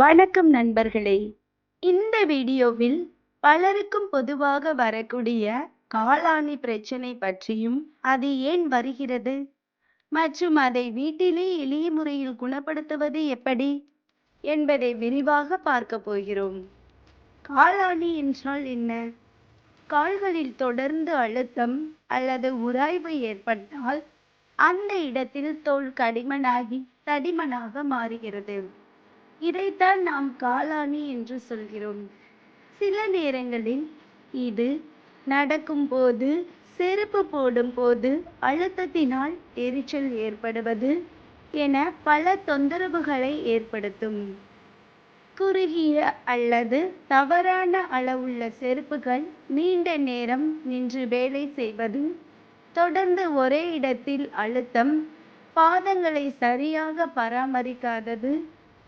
வணக்கம் நண்பர்களே! இந்த வீடியோவில் பலருக்கும் பொதுவாக வரக்கூடிய காலாணி பிரச்சனை பற்றியும், அது ஏன் வருகிறது மற்றும் அதை வீட்டிலே எளிய முறையில் குணப்படுத்துவது எப்படி என்பதை விரிவாக பார்க்க போகிறோம். காலாணி என்றால் என்ன? கால்களில் தொடர்ந்து அழுத்தம் அல்லது உராய்வு ஏற்பட்டால் அந்த இடத்தில் தோல் கடிமனாகி தடிமனாக மாறுகிறது. இதைத்தான் நாம் காலாணி என்று சொல்கிறோம். சில நேரங்களில் இது நடக்கும் போது, செருப்பு போடும் போது அழுத்தத்தினால் எரிச்சல் ஏற்படுவது என பல தொந்தரவுகளை ஏற்படுத்தும். குறுகிய அல்லது தவறான அளவுள்ள செருப்புகள் நீண்ட நேரம் நின்று வேலை செய்வது, தொடர்ந்து ஒரே இடத்தில் அழுத்தம், பாதங்களை சரியாக பராமரிக்காதது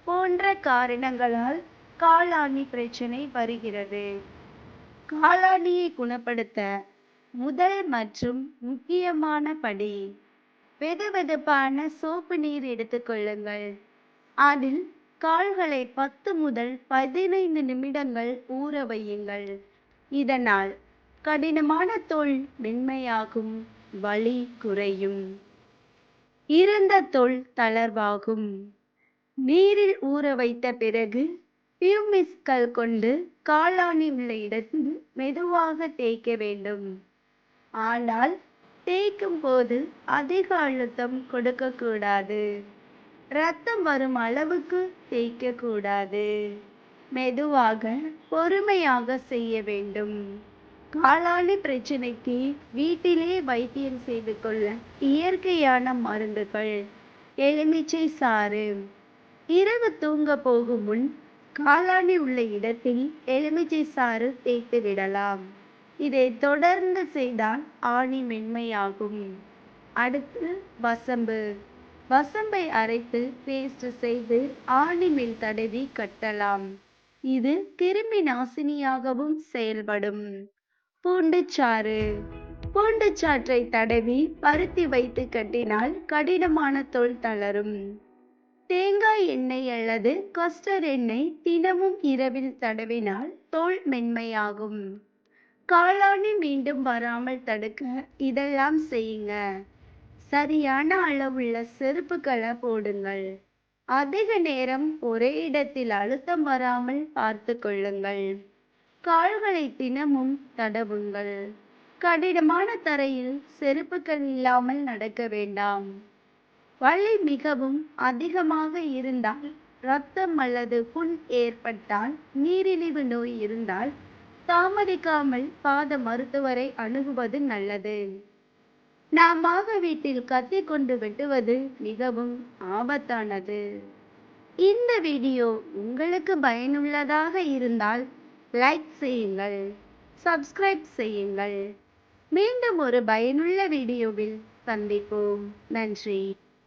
போன்ற காரணங்களால் காலாணி பிரச்சனை வருகிறது. காலாணியை குணப்படுத்த முதல் மற்றும் முக்கியமான படி, வெதுவெதுப்பான சோப்பு நீர் எடுத்துக்கொள்ளுங்கள். அதில் கால்களை 10 முதல் 15 நிமிடங்கள் ஊற வையுங்கள். இதனால் கடினமான தோல் மென்மையாகும், வலி குறையும், இறந்த தோல் தளர்வாகும். நீரில் ஊற வைத்த பிறகு பியூமிஸ்கள் கொண்டு காலாணி உள்ள இடத்தில் மெதுவாக தேய்க்க வேண்டும். ஆனால் தேய்க்கும் போது அதிக அழுத்தம் கொடுக்கக்கூடாது. இரத்தம் வரும் அளவுக்கு தேய்க்க கூடாது. மெதுவாக பொறுமையாக செய்ய வேண்டும். காலாணி பிரச்சனைக்கு வீட்டிலே வைத்தியம் செய்து கொள்ள இயற்கையான மருந்துகள். எலுமிச்சை சாறு. இரவு தூங்க போகும் முன் காலாணி உள்ள இடத்தில் எலுமிச்சை சாறு தேய்த்து விடலாம். இதை தொடர்ந்து செய்தால் ஆணி மென்மையாகும். அடுத்து வசம்பு. வசம்பை அரைத்து பேஸ்ட் செய்து ஆணி மேல் தடவி கட்டலாம். இது கிருமி நாசினியாகவும் செயல்படும். பூண்டுச்சாறு. பூண்டுச்சாற்றை தடவி பருத்தி வைத்து கட்டினால் கடினமான தோல் தளரும். தேங்காய் எண்ணெய் அல்லது கஸ்டர்ட் எண்ணெய் தினமும் இரவில் தடவினால் தோல் மென்மையாகும். காலாணி மீண்டும் வராமல் தடுக்க இதெல்லாம் செய்யுங்க. சரியான அளவுள்ள செருப்புகளை போடுங்கள். அதிக நேரம் ஒரே இடத்தில் அழுத்தம் வராமல் பார்த்து கொள்ளுங்கள். கால்களை தினமும் தடவுங்கள். கடினமான தரையில் செருப்புகள் இல்லாமல் நடக்க வேண்டாம். வலி மிகவும் அதிகமாக இருந்தால், இரத்தம் அல்லது புண் ஏற்பட்டால், நீரிழிவு நோய் இருந்தால் தாமதிக்காமல் பாத மருத்துவரை அணுகுவது நல்லது. நாமாக வீட்டில் கத்தி கொண்டு வெட்டுவது மிகவும் ஆபத்தானது. இந்த வீடியோ உங்களுக்கு பயனுள்ளதாக இருந்தால் லைக் செய்யுங்கள், சப்ஸ்கிரைப் செய்யுங்கள். மீண்டும் ஒரு பயனுள்ள வீடியோவில் சந்திப்போம். நன்றி.